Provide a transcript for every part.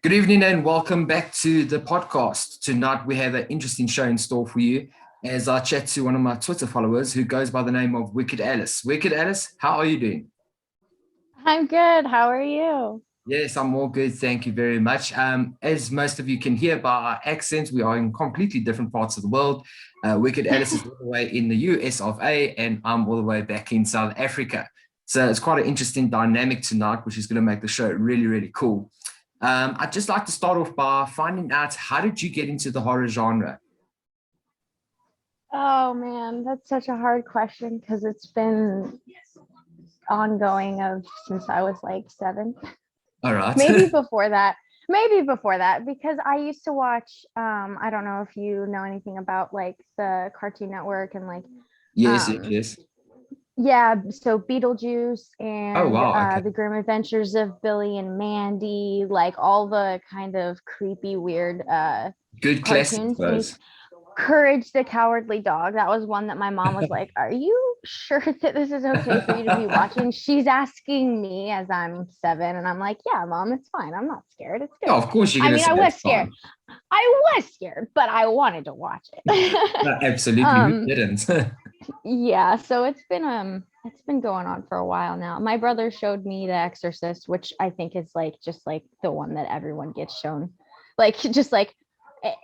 Good evening and welcome back to the podcast. Tonight we have an interesting show in store for you as I chat to one of my Twitter followers who goes by the name of Wicked Alice. Wicked Alice, how are you doing? I'm good. How are you? Yes, I'm all good. Thank you very much. As most of you can hear by our accents, we are in completely different parts of the world. Wicked Alice is all the way in the US of A and I'm all the way back in South Africa. So it's quite an interesting dynamic tonight, which is going to make the show really, really cool. I'd just like to start off by finding out, how did you get into the horror genre? Oh man, that's such a hard question because it's been ongoing of since I was like 7. All right. Maybe before that. Because I used to watch I don't know if you know anything about like the Cartoon Network and like Yes, um yes. yeah, so Beetlejuice Oh, and wow. Okay. The Grim Adventures of Billy and Mandy, like all the kind of creepy weird Good classics, cartoons. And those. Courage the Cowardly Dog. That was one that my mom was like, "Are you sure that this is okay for you to be watching?" She's asking me as I'm 7, and I'm like, "Yeah, mom, it's fine. I'm not scared. It's Yeah, good." of course you're I going to mean, say I was it's scared. fine. But I wanted to watch it. No, absolutely. Who um, didn't? yeah, so it's been going on for a while now. My brother showed me The Exorcist, which I think is like just like the one that everyone gets shown. Like just like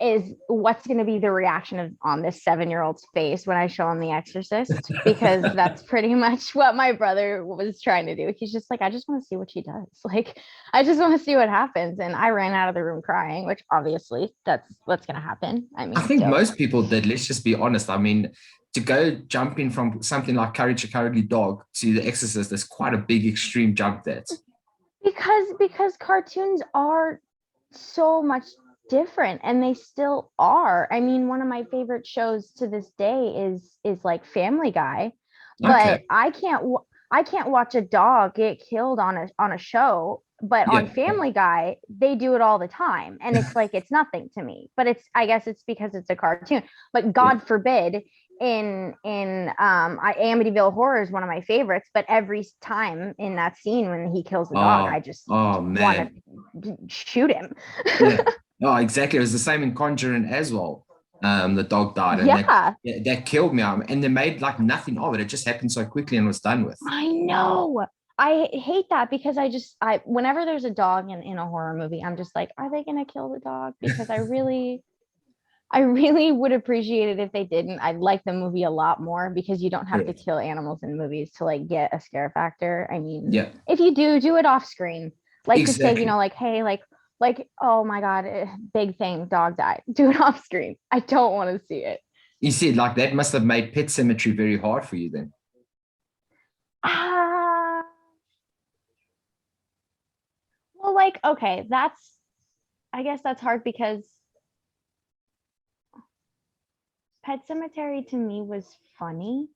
is what's going to be the reaction of on this 7-year-old's face when I show him The Exorcist, because that's pretty much what my brother was trying to do. He's just like, I just want to see what she does. Like, I just want to see what happens. And I ran out of the room crying, which obviously that's what's going to happen. I I mean, think duh. most people did. Let's just be honest. I mean, to go jumping from something like Courage the Cowardly Dog to The Exorcist is quite a big extreme jump. That. Because cartoons are so much different, and they still are. I mean, one of my favorite shows to this day is like Family Guy, Okay. but I can't watch a dog get killed on a show. But Yeah. on Family Guy, they do it all the time, and it's like it's nothing to me. But it's, I guess it's because it's a cartoon. But Yeah. God forbid, Amityville Horror is one of my favorites, but every time in that scene when he kills the dog, Oh, I just oh want man. to shoot him. Yeah. Oh, exactly. It was the same in Conjuring as well. The dog died, and Yeah, that killed me. And they made like nothing of it. It just happened so quickly and was done with. I know. I hate that because I whenever there's a dog in a horror movie, I'm just like, are they gonna kill the dog? Because I really would appreciate it if they didn't. I'd like the movie a lot more because you don't have to Correct. kill animals in movies to like get a scare factor. I mean, Yeah. if you do it off screen, like to say, Exactly. like, hey, like, oh my God, big thing, dog died. Do it off screen. I don't want to see it. You see, like that must have made Pet Cemetery very hard for you then. Ah, well, like, okay, I guess that's hard because Pet Cemetery to me was funny.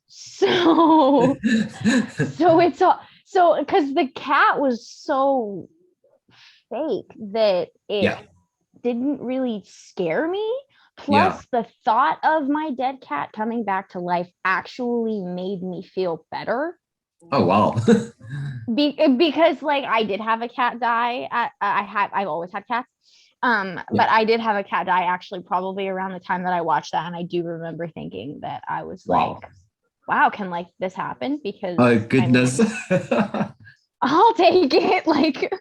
So it's all so because the cat was so fake that it Yeah. didn't really scare me. Yeah. Plus, the thought of my dead cat coming back to life actually made me feel better. Oh, wow. Because like I did have a cat die. I've always had cats. Yeah. But I did have a cat die actually probably around the time that I watched that, and I do remember thinking that I was Wow. like, wow, can like this happen? Because Oh, I goodness. mean, I'll take it. Like,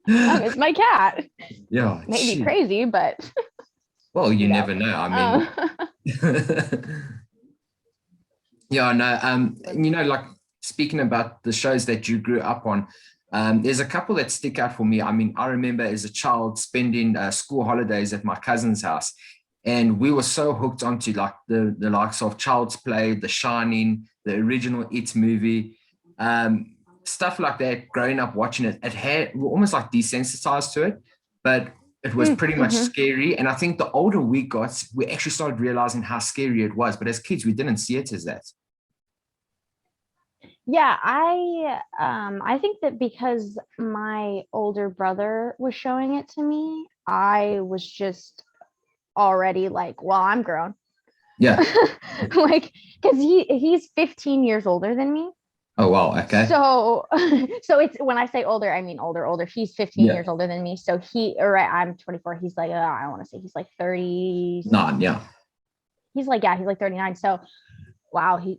I miss my cat. Yeah. Maybe Shoot. crazy, but Well, you you know. never know. I Um, mean, yeah, no, like speaking about the shows that you grew up on, there's a couple that stick out for me. I mean, I remember as a child spending school holidays at my cousin's house, And we were so hooked onto like the likes of Child's Play, The Shining, the original It movie, stuff like that. Growing up watching it, we were almost like desensitized to it, but it was pretty much Mm-hmm. scary. And I think the older we got, we actually started realizing how scary it was. But as kids, we didn't see it as that. Yeah, I think that because my older brother was showing it to me, I was just already like, well, I'm grown. Yeah. Like, because he's 15 years older than me. Oh wow. Okay. So so it's when I say older, I mean older. He's 15 Yeah. years older than me. So I'm 24. He's like, I want to say he's like 30. None. Yeah. He's like 39. So wow, he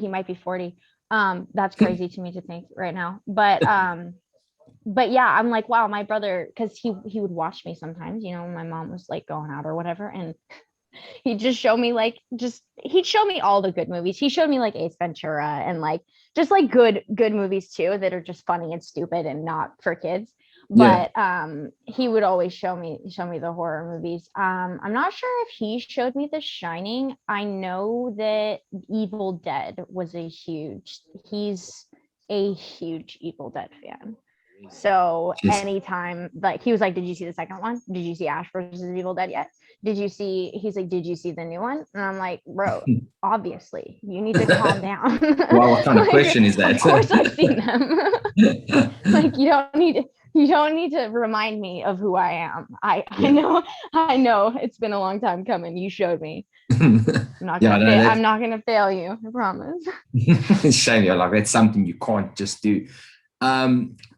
might be 40. That's crazy to me to think right now. But yeah, I'm like, wow, my brother, because he would watch me sometimes, when my mom was like going out or whatever, and he'd just show me he'd show me all the good movies. He showed me like Ace Ventura and like just like good movies too that are just funny and stupid and not for kids. Yeah. But he would always show me the horror movies. I'm not sure if he showed me The Shining. I know that Evil Dead was he's a huge Evil Dead fan. So Just anytime, like, he was like, did you see the second one? Did you see Ash versus Evil Dead yet? He's like, did you see the new one? And I'm like, bro, obviously you need to calm down. wow. What kind of Like, question is of that? course I've seen them. Like, you don't need to remind me of who I am. I know it's been a long time coming. You showed me. Yeah. No, I'm not gonna fail you, I promise. shame. You're like, that's something you can't just do.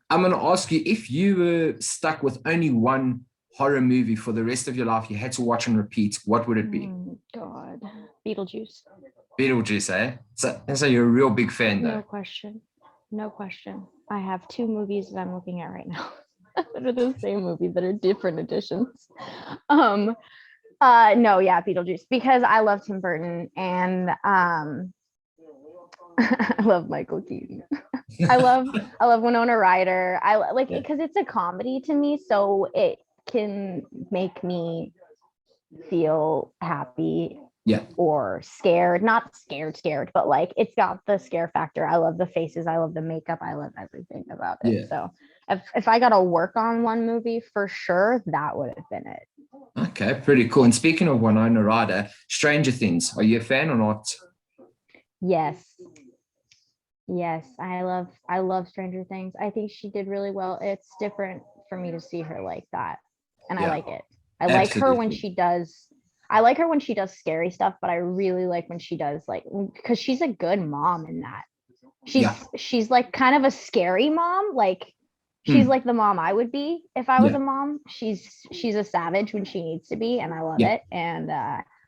I'm going to ask you, if you were stuck with only one horror movie for the rest of your life, you had to watch and repeat, what would it be? God, Beetlejuice. Beetlejuice, eh? So you're a real big fan, though. No question. No question. I have two movies that I'm looking at right now that are the same movie that are different editions. No, yeah, Beetlejuice, because I love Tim Burton and I love Michael Keaton. I love Winona Ryder. I like it Yeah. because it's a comedy to me, so it can make me feel happy Yeah. or scared. Not scared, but like it's got the scare factor. I love the faces, I love the makeup, I love everything about it. Yeah. So if I got to work on one movie for sure, that would have been it. Okay, pretty cool. And speaking of Winona Ryder, Stranger Things, are you a fan or not? Yes. Yes, I love Stranger Things. I think she did really well. It's different for me to see her like that. And I Yeah, like it. I like her when absolutely. she does I like her when she does scary stuff, but I really like when she does like because she's a good mom in that. She's Yeah. she's like kind of a scary mom. Like she's Hmm. like the mom I would be if I was Yeah. a mom. She's a savage when she needs to be, and I love Yeah. it. And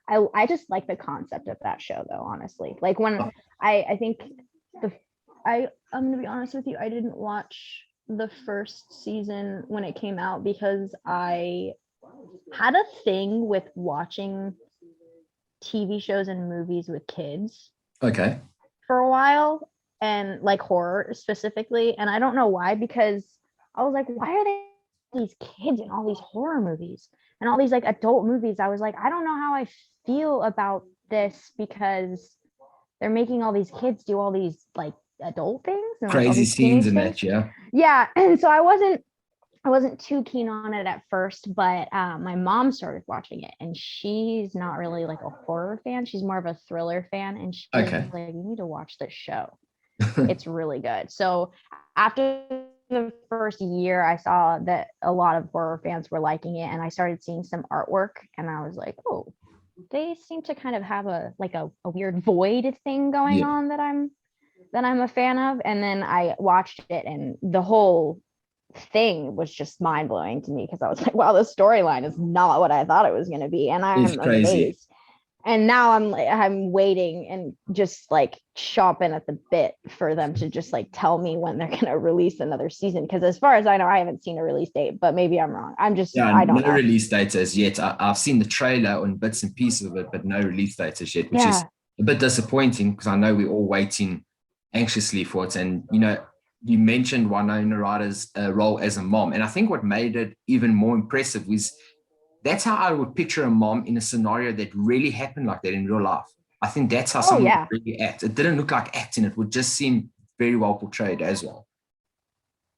I just like the concept of that show though, honestly. Like when Oh, I think the I'm gonna be honest with you, I didn't watch the first season when it came out because I had a thing with watching TV shows and movies with kids okay. for a while, and like horror specifically. And I don't know why, because I was like, why are they these kids in all these horror movies and all these like adult movies? I was like, I don't know how I feel about this because they're making all these kids do all these like adult things and like all Crazy these scenes teenage in things. that, yeah. Yeah. And so I wasn't too keen on it at first, but my mom started watching it, and she's not really like a horror fan. She's more of a thriller fan, and she was Okay. like, "You need to watch this show. It's really good." So after the first year, I saw that a lot of horror fans were liking it, and I started seeing some artwork, and I was like, "Oh, they seem to kind of have a weird void thing going Yeah. on that I'm a fan of." And then I watched it, and the whole thing was just mind blowing to me because I was like, wow, the storyline is not what I thought it was going to be. And It's I'm crazy. amazed. And now I'm waiting and just like chomping at the bit for them to just like tell me when they're going to release another season. Because as far as I know, I haven't seen a release date, but maybe I'm wrong. Yeah, I don't no know. release date as yet. I've seen the trailer and bits and pieces of it, but no release date as yet, which is Yeah. a bit disappointing because I know we're all waiting anxiously for it. And, you mentioned Winona Ryder's role as a mom. And I think what made it even more impressive was that's how I would picture a mom in a scenario that really happened like that in real life. I think that's how Oh someone would yeah. really act. It didn't look like acting. It would just seem very well portrayed as well.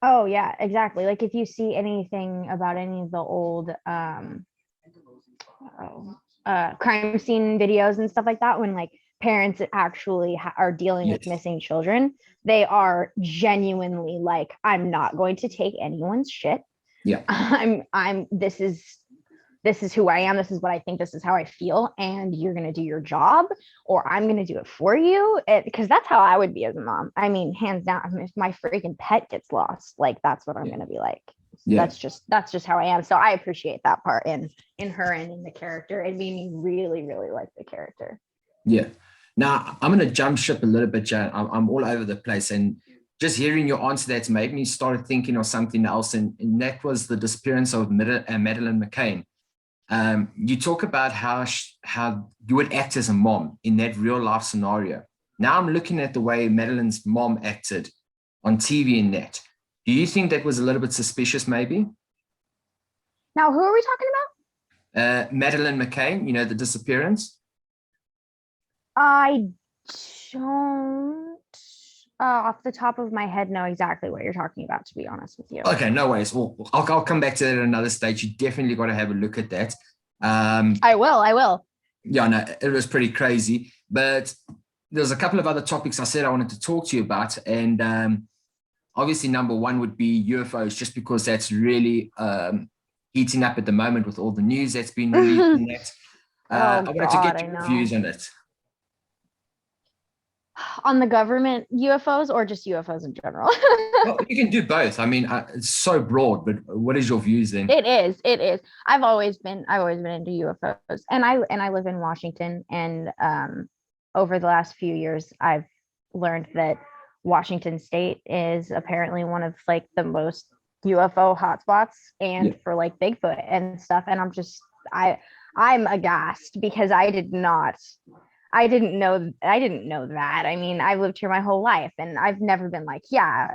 Oh yeah, exactly. Like if you see anything about any of the old oh, crime scene videos and stuff like that, when like parents actually are dealing with Yes. missing children, they are genuinely like, I'm not going to take anyone's shit. Yeah. I'm this is who I am, this is what I think, this is how I feel, and you're going to do your job, or I'm going to do it for you. Because that's how I would be as a mom. I mean, hands down, I mean, if my freaking pet gets lost, like that's what I'm Yeah. going to be like. Yeah. That's just how I am. So I appreciate that part in her and in the character. It made me really, really like the character. Yeah. Now I'm going to jump ship a little bit, Jan. I'm all over the place, and just hearing your answer that's made me start thinking of something else, and that was the disappearance of Madeleine McCann. You talk about how you would act as a mom in that real life scenario. Now I'm looking at the way Madeleine's mom acted on TV in that. Do you think that was a little bit suspicious, maybe? Now, who are we talking about? Madeleine McCann, you know, the disappearance. I don't off the top of my head know exactly what you're talking about, to be honest with you. Okay, no worries. Well, I'll come back to that at another stage. You definitely got to have a look at that. I will. Yeah, no, it was pretty crazy. But there's a couple of other topics I said I wanted to talk to you about. And obviously, number one would be UFOs, just because that's really heating up at the moment with all the news that's been released in that. Oh I wanted to God, get I your know. views on it. On the government UFOs or just UFOs in general? Well, you can do both. I mean, it's so broad, but what is your views then? It is. It is. I've always been into UFOs, and I live in Washington, and over the last few years, I've learned that Washington State is apparently one of like the most UFO hotspots, Yeah, and for like Bigfoot and stuff. And I I'm aghast because I didn't know that. I mean, I've lived here my whole life and I've never been like, yeah,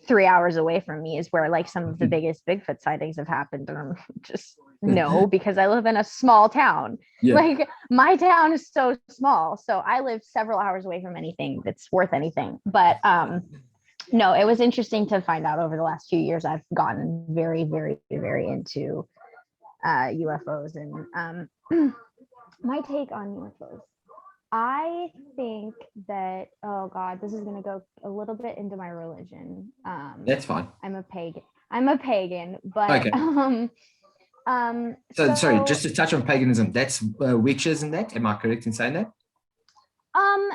3 hours away from me is where like some of the biggest Bigfoot sightings have happened. And I'm just no, because I live in a small town. yeah, Like my town is so small. So I live several hours away from anything that's worth anything. But no, it was interesting to find out over the last few years. I've gotten very, very, very into UFOs and my take on UFOs. I think that, oh God, this is going to go a little bit into my religion. that's fine. I'm a pagan. I'm a pagan, but Okay. So, sorry, so just to touch on paganism, that's witches and that. Am I correct in saying that? um,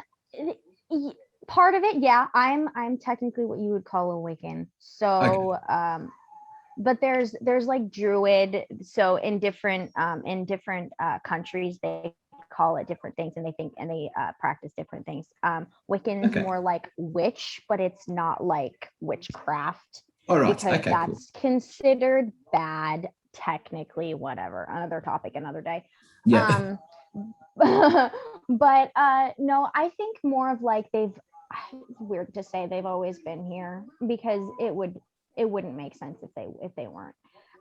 part of it, yeah. I'm technically what you would call a Wiccan. Okay. So but there's like druid. So in different countries they call it different things, and they think and they practice different things. Wiccan is Okay. more like witch, but it's not like witchcraft All right. because Okay, cool. that's considered bad technically. Whatever, another topic, another day. Yeah. um but no, I think more of like they've, it's weird to say they've always been here because it wouldn't make sense if they weren't.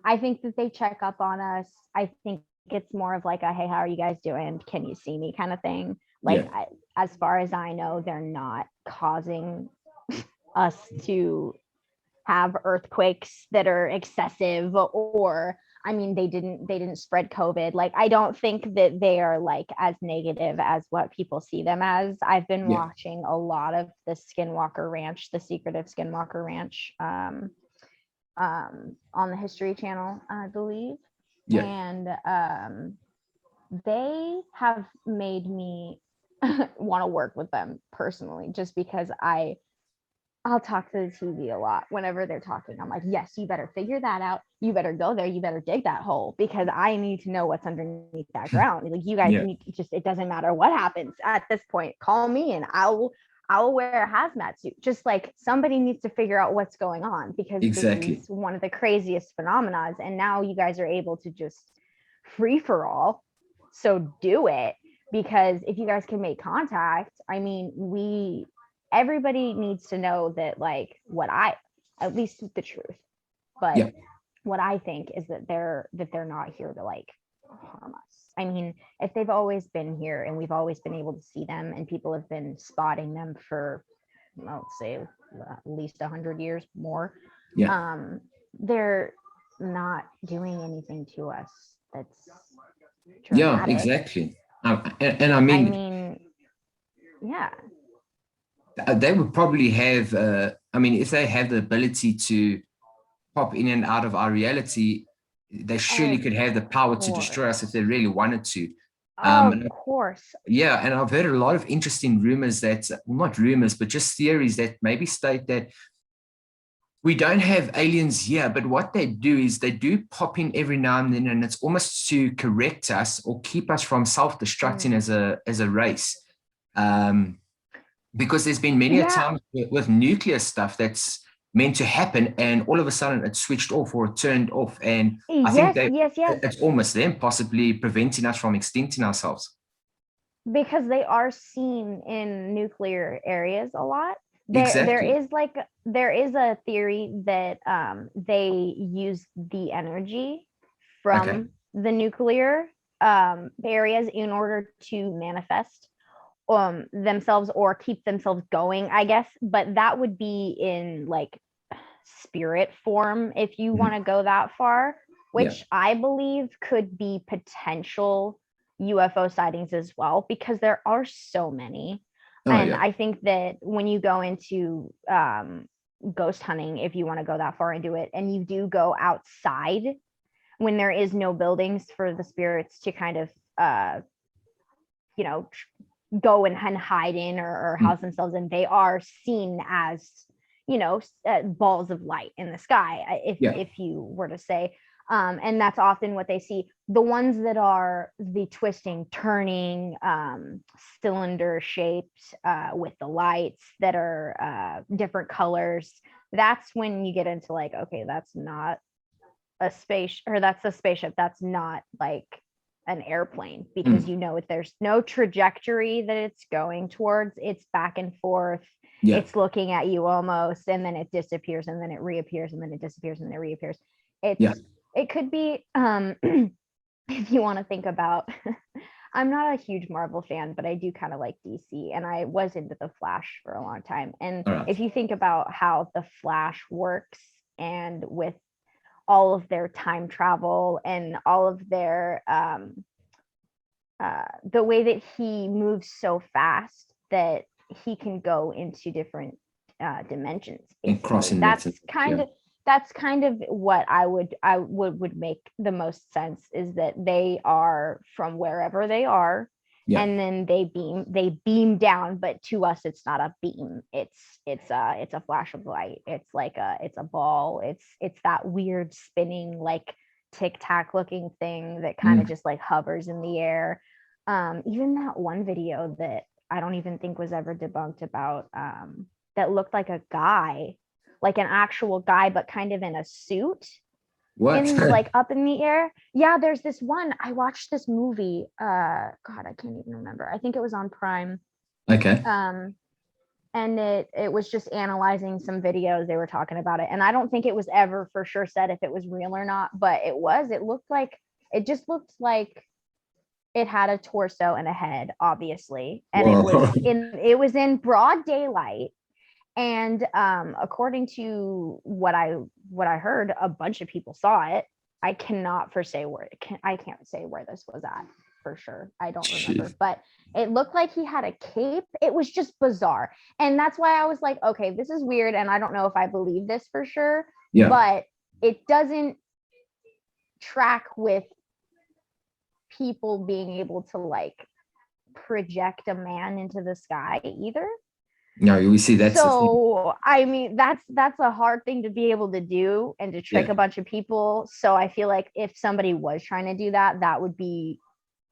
I think that they check up on us. I think it's more of like a hey, how are you guys doing? Can you see me kind of thing. Yeah. Like as far as I know, they're not causing us to have earthquakes that are excessive, or I mean they didn't spread COVID. Like I don't think that they are like as negative as what people see them as. I've been Yeah. watching a lot of the Skinwalker Ranch, the secretive Skinwalker Ranch, on the History Channel, I believe. Yeah. And they have made me want to work with them personally, just because I'll talk to the TV a lot whenever they're talking. I'm like, yes, you better figure that out. You better go there. You better dig that hole because I need to know what's underneath that ground. Like you guys Yeah. need to just, it doesn't matter what happens at this point. Call me and I'll wear a hazmat suit. Just like somebody needs to figure out what's going on because this Exactly. is one of the craziest phenomena. And now you guys are able to just free for all. So do it, because if you guys can make contact, I mean, everybody needs to know that like at least the truth. But Yeah. what I think is that they're not here to like harm us. I mean, if they've always been here and we've always been able to see them and people have been spotting them for, I'll say, at least 100 years more, Yeah. they're not doing anything to us that's Yeah, dramatic. exactly. And I I mean, mean, yeah. they would probably have, I mean, if they have the ability to pop in and out of our reality, they surely Of could have the power to destroy us if they course. really wanted to. Of And course. yeah, and I've heard a lot of interesting rumors that, well, not rumors, but just theories that maybe state that we don't have aliens here, but what they do is they do pop in every now and then, and it's almost to correct us or keep us from self-destructing Mm. as a race. Um, because there's been many a Yeah, time with nuclear stuff that's meant to happen, and all of a sudden it's switched off or turned off. And I think yes, yes, yes. it's almost them possibly preventing us from extincting ourselves. Because they are seen in nuclear areas a lot. There Exactly. is like there is a theory that they use the energy Okay. from the nuclear areas in order to manifest themselves or keep themselves going, I guess. But that would be in like spirit form if you want to go that far, Yeah. which I believe could be potential UFO sightings as well, because there are so many. Oh And yeah. I think that when you go into ghost hunting, if you want to go that far into it, and you do go outside when there is no buildings for the spirits to kind of, you know, go and hide in or Mm. house themselves in, they are seen as, you know, balls of light in the sky, Yeah. if you were to say. And that's often what they see. The ones that are the twisting, turning, cylinder shaped, with the lights that are different colors, that's when you get into like, okay, that's not a space, or that's a spaceship, that's not like an airplane, because Mm. you know there's no trajectory that it's going towards, it's back and forth, Yeah. it's looking at you almost, and then it disappears, and then it reappears, and then it disappears, and then it reappears. Yeah. It could be if you want to think about I'm not a huge Marvel fan, but I do kind of like DC, and I was into the Flash for a long time. And All right. if you think about how the Flash works, and with all of their time travel and all of their the way that he moves so fast that he can go into different dimensions, And basically crossing that. Yeah. that's kind of what I would make the most sense, is that they are from wherever they are, Yeah. and then they beam down, but to us it's not a beam, it's a flash of light, it's like it's a ball, it's that weird spinning like tic tac looking thing that kind of Mm. just like hovers in the air. Even that one video that I don't even think was ever debunked about, that looked like a guy, like an actual guy, but kind of in a suit, What? in like up in the air. Yeah, there's this one. I watched this movie. God, I can't even remember. I think it was on Prime. Okay. Um, and it was just analyzing some videos. They were talking about it, and I don't think it was ever for sure said if it was real or not, but it was. It just looked like it had a torso and a head, obviously, and Whoa. it was in broad daylight. And according to what I heard, a bunch of people saw it. I cannot for say where I can't say where this was at for sure. I don't remember, Shit. but it looked like he had a cape. It was just bizarre, and that's why I was like, okay, this is weird, and I don't know if I believe this for sure, Yeah. but it doesn't track with people being able to like project a man into the sky either. No, we see that's the thing. So I mean that's a hard thing to be able to do and to trick Yeah. a bunch of people. So I feel like if somebody was trying to do that, that would be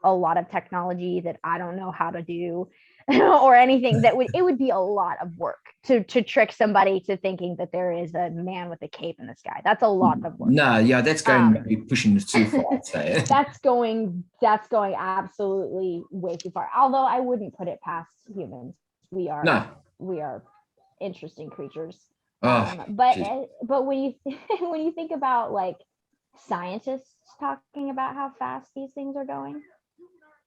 a lot of technology that I don't know how to do or anything. It would be a lot of work to trick somebody to thinking that there is a man with a cape in the sky. That's a lot of work. No, yeah, that's going maybe pushing it too far, I'd say. That's going absolutely way too far. Although I wouldn't put it past humans. We are No. we are interesting creatures. Oh, But shit. when you when you think about like scientists talking about how fast these things are going.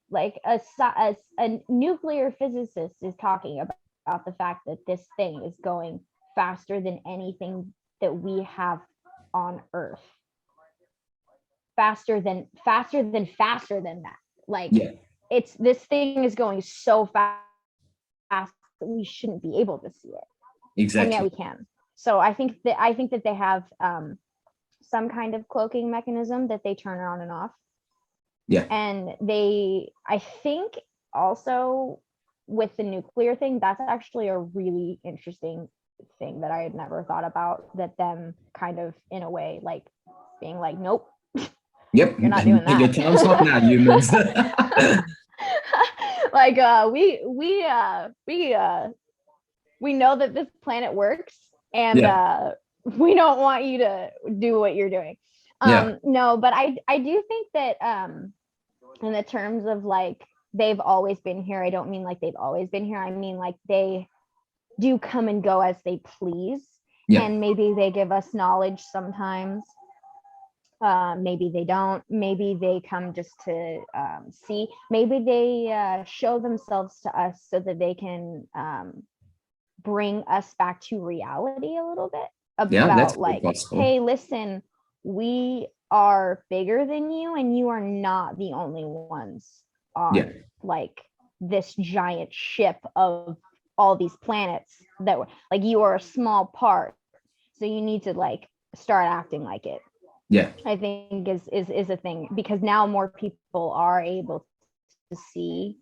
Like a nuclear physicist is talking about the fact that this thing is going faster than anything that we have on Earth. Faster than that. Like Yeah, it's this thing is going so fast that we shouldn't be able to see it, and yet exactly. we can. So I think that they have some kind of cloaking mechanism that they turn on and off, Yeah, and I think also with the nuclear thing, that's actually a really interesting thing that I had never thought about, that them kind of in a way like being like, nope, yep. you're not doing Your that. time's not now, humans. Like we know that this planet works, and Yeah, we don't want you to do what you're doing. yeah, No, but I do think that in the terms of like they've always been here, I don't mean like they've always been here, I mean like they do come and go as they please, yeah, and maybe they give us knowledge sometimes, maybe they don't, maybe they come just to see, maybe they show themselves to us so that they can bring us back to reality a little bit, yeah. That's about very like, possible. hey, listen, we are bigger than you, and you are not the only ones Yeah, on like this giant ship of all these planets that were like, you are a small part, so you need to like start acting like it. yeah, I think is a thing, because now more people are able to see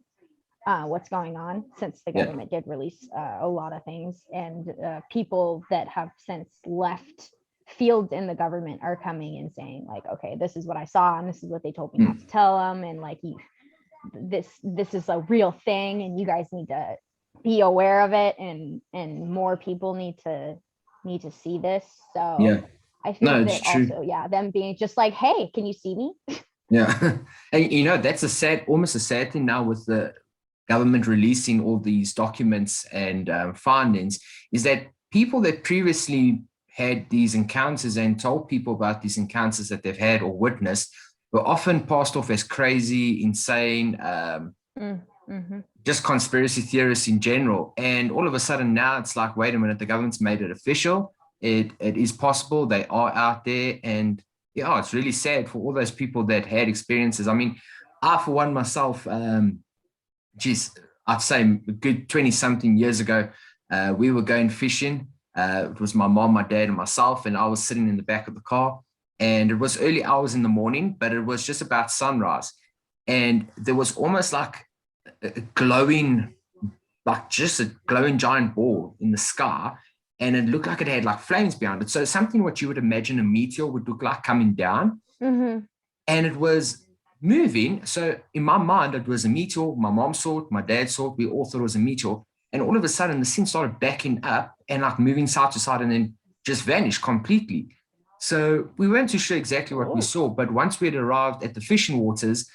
what's going on, since the yeah, government did release a lot of things, and people that have since left fields in the government are coming and saying like, okay, this is what I saw, and this is what they told me not to mm, tell them, and like this is a real thing, and you guys need to be aware of it, and more people need to see this. So yeah. I No, think it's that true. also, yeah, them being just like, hey, can you see me? Yeah, and that's almost a sad thing now with the government releasing all these documents and findings, is that people that previously had these encounters and told people about these encounters that they've had or witnessed were often passed off as crazy, insane, Mm-hmm. just conspiracy theorists in general. And all of a sudden now it's like, wait a minute, the government's made it official. It is possible. They are out there. And yeah, it's really sad for all those people that had experiences. I mean, I, for one, myself, geez, I'd say a good 20 something years ago, we were going fishing. It was my mom, my dad, and myself, and I was sitting in the back of the car. And it was early hours in the morning, but it was just about sunrise. And there was almost like a glowing, like just a glowing giant ball in the sky. And it looked like it had like flames behind it. So something what you would imagine a meteor would look like coming down. Mm-hmm. And it was moving. So in my mind, it was a meteor. My mom saw it, my dad saw it. We all thought it was a meteor. And all of a sudden, the thing started backing up and like moving side to side and then just vanished completely. So we weren't too sure exactly what we Oh, saw. But once we had arrived at the fishing waters,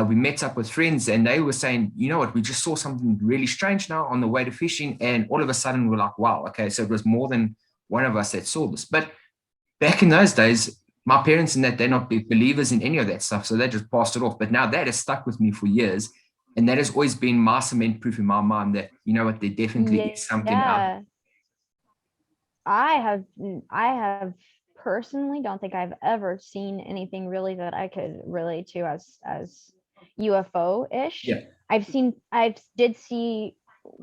we met up with friends and they were saying, you know what, we just saw something really strange now on the way to fishing. And all of a sudden, we're like, wow, okay, so it was more than one of us that saw this. But back in those days, my parents and that they're not big believers in any of that stuff, so they just passed it off. But now that has stuck with me for years, and that has always been my cement proof in my mind that you know what, there definitely is something out. yeah. I have personally don't think I've ever seen anything really that I could relate to as UFO-ish. Yeah. I've seen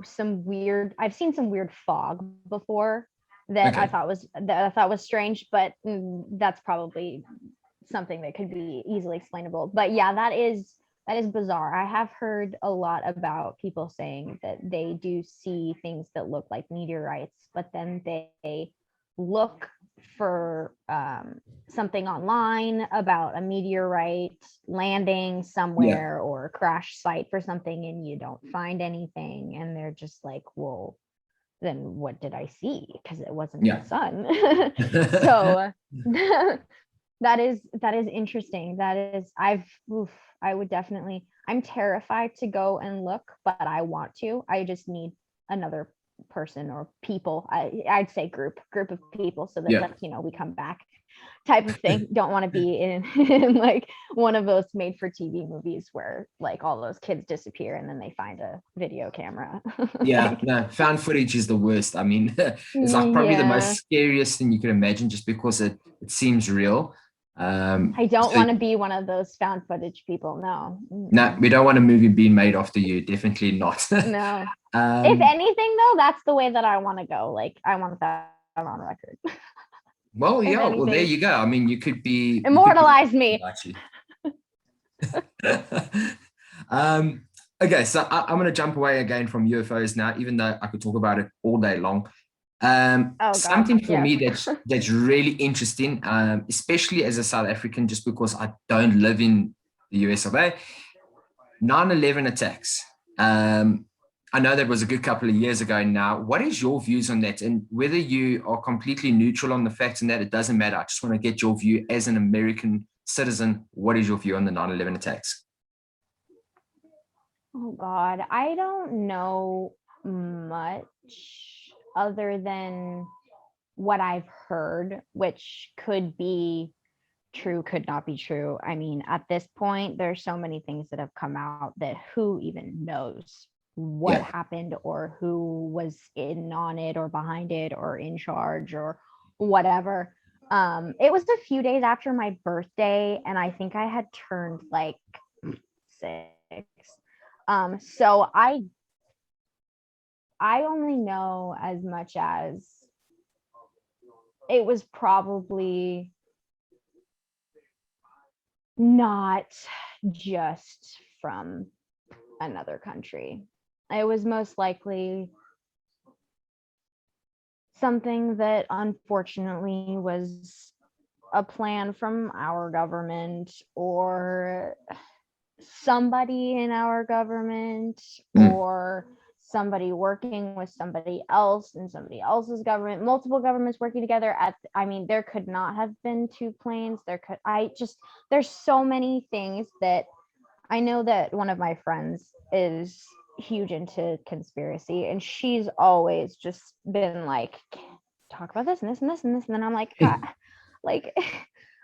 some weird fog before that I Okay. thought was strange, but that's probably something that could be easily explainable. But yeah, that is bizarre. I have heard a lot about people saying that they do see things that look like meteorites, but then they look for something online about a meteorite landing Yeah. somewhere or a crash site for something, and you don't find anything, and they're just like, well, then what did I see? Because it wasn't the Yeah. sun. So that is interesting. That is, I would definitely, I'm terrified to go and look, but I want to. I just need another person or people. I'd say group of people, so that Yeah. like, we come back. type of thing. Don't want to be in like one of those made for TV movies where like all those kids disappear and then they find a video camera. Yeah, Like, no, found footage is the worst. I mean, it's like probably the yeah. most scariest thing you can imagine just because it seems real. I don't So want to be one of those found footage people. No. no, we don't want a movie being made after you. Definitely not. No. If um, anything, though, that's the way that I want to go. Like, I want that on record. well, If yeah, well, there anything, you go. I mean, you could be immortalize me. actually. um, okay, so I'm going to jump away again from UFOs now, even though I could talk about it all day long. Oh God, Something for yes. me that's really interesting, especially as a South African, just because I don't live in the US of A, 9/11 attacks. I know that was a good couple of years ago now. What is your views on that? And whether you are completely neutral on the facts and that, it doesn't matter. I just want to get your view as an American citizen. What is your view on the 9/11 attacks? Oh God, I don't know much other than what I've heard, which could be true, could not be true. I mean, at this point, there's so many things that have come out that who even knows what Yeah, happened or who was in on it or behind it or in charge or whatever. It was a few days after my birthday, and I think I had turned like 6. So I only know as much as it was probably not just from another country. It was most likely something that unfortunately was a plan from our government or somebody in our government mm, or somebody working with somebody else in somebody else's government, multiple governments working together I mean, there could not have been 2 planes. There's so many things that I know. That one of my friends is huge into conspiracy and she's always just been like, talk about this and this and this and this. And then I'm like, like,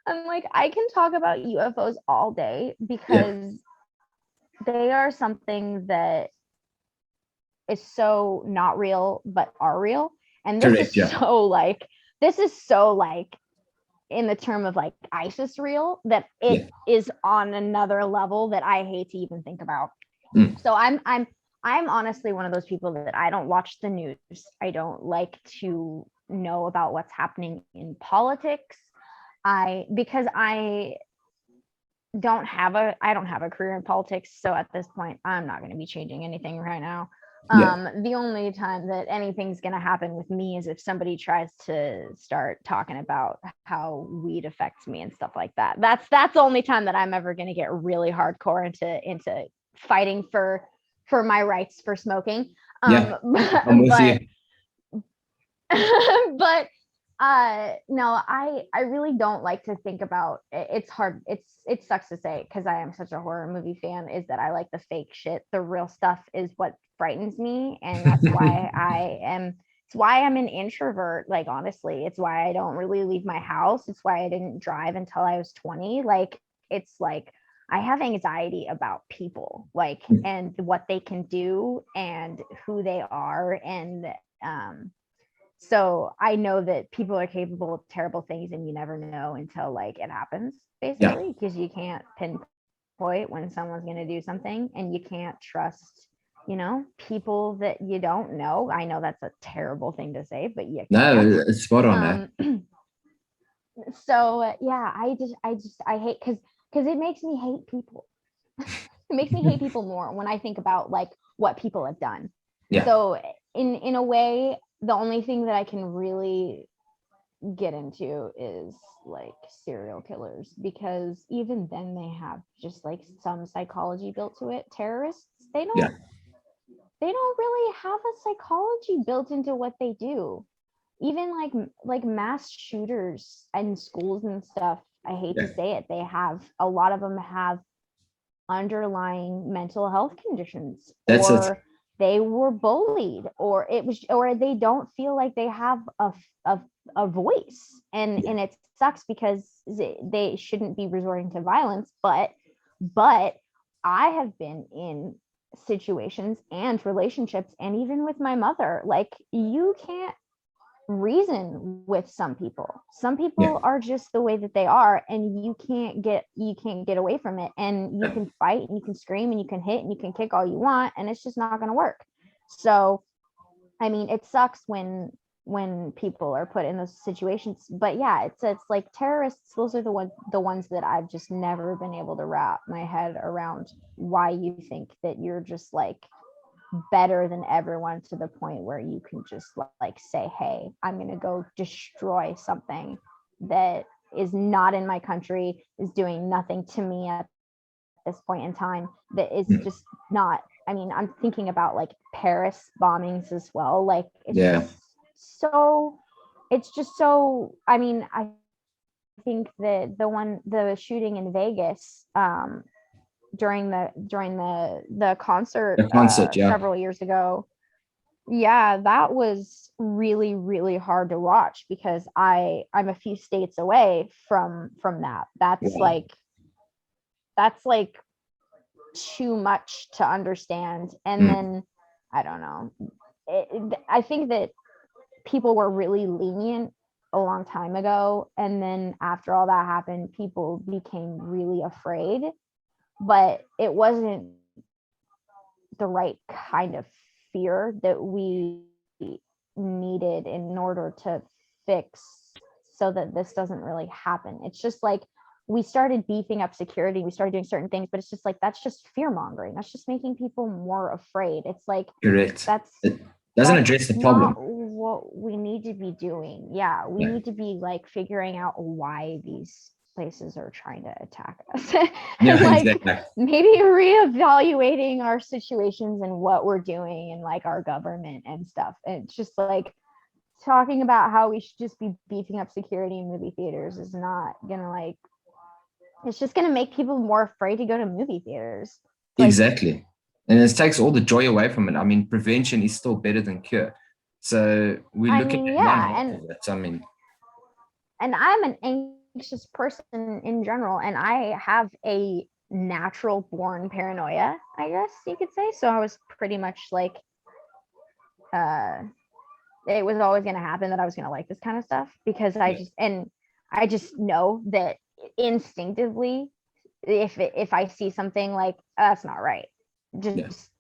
I'm like, I can talk about UFOs all day yeah, because they are something that is so not real but are real. And correct. Yeah, this is so like in the term of like ISIS real that it yeah, is on another level that I hate to even think about. mm, So I'm honestly one of those people that I don't watch the news. I don't like to know about what's happening in politics. Because I don't have a career in politics, so at this point I'm not going to be changing anything right now. yeah. The only time that anything's going to happen with me is if somebody tries to start talking about how weed affects me and stuff like that. That's the only time that I'm ever going to get really hardcore into fighting for my rights for smoking. Yeah, I'm with But you. but no, I really don't like to think about it. It's hard. It sucks to say because I am such a horror movie fan, is that I like the fake shit. The real stuff is what frightens me, and that's why it's why I'm an introvert. Like, honestly, it's why I don't really leave my house. It's why I didn't drive until I was 20. Like, it's like I have anxiety about people, like, and what they can do and who they are. And so I know that people are capable of terrible things and you never know until like it happens, Yeah, basically, because you can't pinpoint when someone's going to do something and you can't trust, people that you don't know. I know that's a terrible thing to say, but you can't. no, it's spot on. Eh? Um, so yeah, I hate because it makes me hate people. It makes me hate people more when I think about like what people have done. Yeah, So in a way, the only thing that I can really get into is like serial killers, because even then they have just like some psychology built to it. Terrorists, yeah, they don't really have a psychology built into what they do. Even like mass shooters and schools and stuff, I hate to yeah. say it, they have a lot of them have underlying mental health conditions That's it. they were bullied, or it was, or they don't feel like they have a voice, and it sucks because they shouldn't be resorting to violence, but I have been in situations and relationships, and even with my mother, like, you can't reason with some people. Some Yeah. people are just the way that they are, and you can't get away from it, and you can fight and you can scream and you can hit and you can kick all you want, and it's just not going to work. So I mean, it sucks when people are put in those situations, but yeah, it's like terrorists, those are the ones that I've just never been able to wrap my head around, why you think that you're just like better than everyone to the point where you can just like say, hey, I'm going to go destroy something that is not in my country, is doing nothing to me at this point in time, that is just not. I mean, I'm thinking about like Paris bombings as well. Like, Yeah. it's just so, I mean, I think that the shooting in Vegas, during the concert, The concert, yeah. several years ago, yeah, that was really, really hard to watch, because I'm a few states away from that. Yeah. That's like too much to understand. And then I don't know, I think that people were really lenient a long time ago, and then after all that happened, people became really afraid, but it wasn't the right kind of fear that we needed in order to fix, so that this doesn't really happen. It's just like, we started beefing up security, we started doing certain things, but it's just like, that's just fear mongering, that's just making people more afraid. It's like, Correct. that's It doesn't address the not problem. what we need to be doing. Yeah, we Yeah. need to be like figuring out why these places are trying to attack us. Yeah, And like, exactly. maybe reevaluating our situations and what we're doing, and like our government and stuff. And it's just like, talking about how we should just be beefing up security in movie theaters is not gonna, like, it's just gonna make people more afraid to go to movie theaters. Like, Exactly. And it takes all the joy away from it. I mean, prevention is still better than cure. So we're I looking mean, at one yeah, half of it. I mean, and I'm an anxious person in general, and I have a natural born paranoia, I guess you could say. So I was pretty much like, uh it was always going to happen that I was going to like this kind of stuff, because yeah, I just know that instinctively, if I see something like, that's not right, yeah, just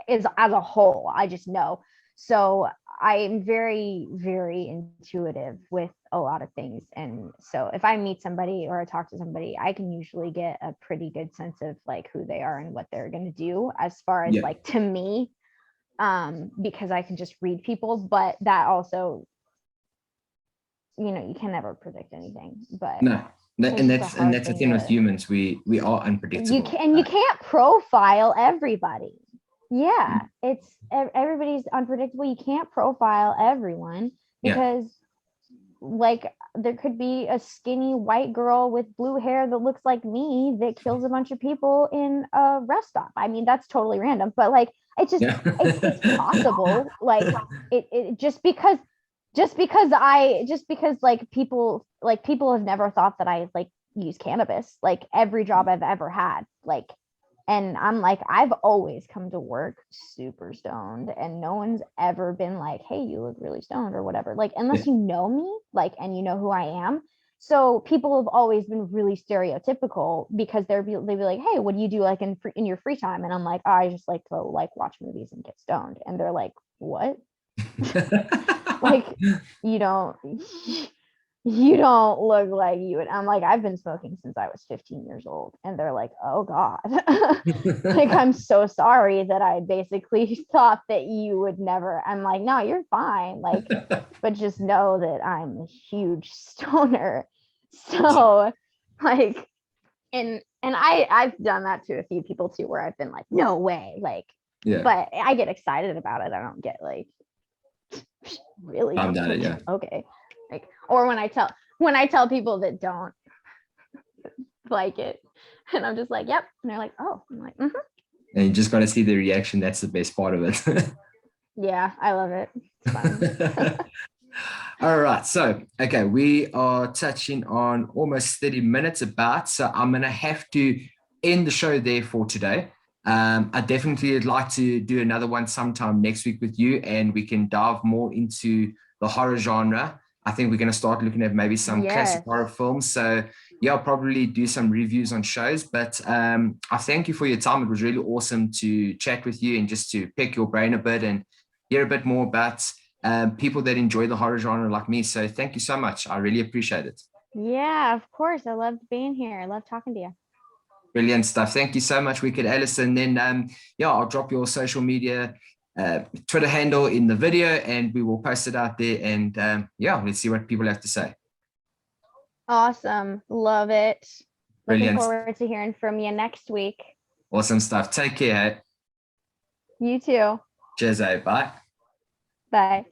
is, as a whole, I just know. So I'm very, very intuitive with a lot of things. And so if I meet somebody or I talk to somebody, I can usually get a pretty good sense of like who they are and what they're going to do, as far as yeah, like, to me, because I can just read people. But that also, you can never predict anything, but no. it's And just a that's hard the thing thing with to, humans. We are unpredictable. you can't profile everybody. Yeah, it's everybody's unpredictable. You can't profile everyone, Yeah, because like, there could be a skinny white girl with blue hair that looks like me that kills a bunch of people in a rest stop. I mean, that's totally random, but like, it's just, yeah, it's possible. Like, it just because like people have never thought that I like use cannabis, like every job I've ever had, like, and I'm like, I've always come to work super stoned, and no one's ever been like, hey, you look really stoned or whatever. Like, yeah, unless you know me, like, and you know who I am. So people have always been really stereotypical, because they'd be like, hey, what do you do like in your free time? And I'm like, oh, I just like to like watch movies and get stoned. And they're like, what? Like, you don't you don't look like you. And I'm like, I've been smoking since I was 15 years old. And they're like, oh God. Like, I'm so sorry that I basically thought that you would never. I'm like, no, you're fine. Like, but just know that I'm a huge stoner. So like, and I've done that to a few people too, where I've been like, no way. Like, yeah. but I get excited about it. I don't get like, really? I'm down it. Yeah, Okay. Like, or when I tell people that don't like it, and I'm just like, yep, and they're like, oh, I'm like, mm-hmm. And you just got to see the reaction. That's the best part of it. Yeah, I love it. It's fun. All right. So, okay, we are touching on almost 30 minutes about. So, I'm going to have to end the show there for today. I definitely would like to do another one sometime next week with you, and we can dive more into the horror genre. I think we're going to start looking at maybe some classic Yes. horror films. So, yeah, I'll probably do some reviews on shows. But I thank you for your time. It was really awesome to chat with you and just to pick your brain a bit and hear a bit more about people that enjoy the horror genre like me. So thank you so much. I really appreciate it. Yeah, of course. I loved being here. I love talking to you. Brilliant stuff. Thank you so much, Wicked Alice. And then, yeah, I'll drop your social media, Twitter handle in the video, and we will post it out there. And yeah, let's see what people have to say. Awesome. Love it. Looking Brilliant. forward to hearing from you next week. Awesome stuff. Take care. You too. Cheers. Bye. Bye.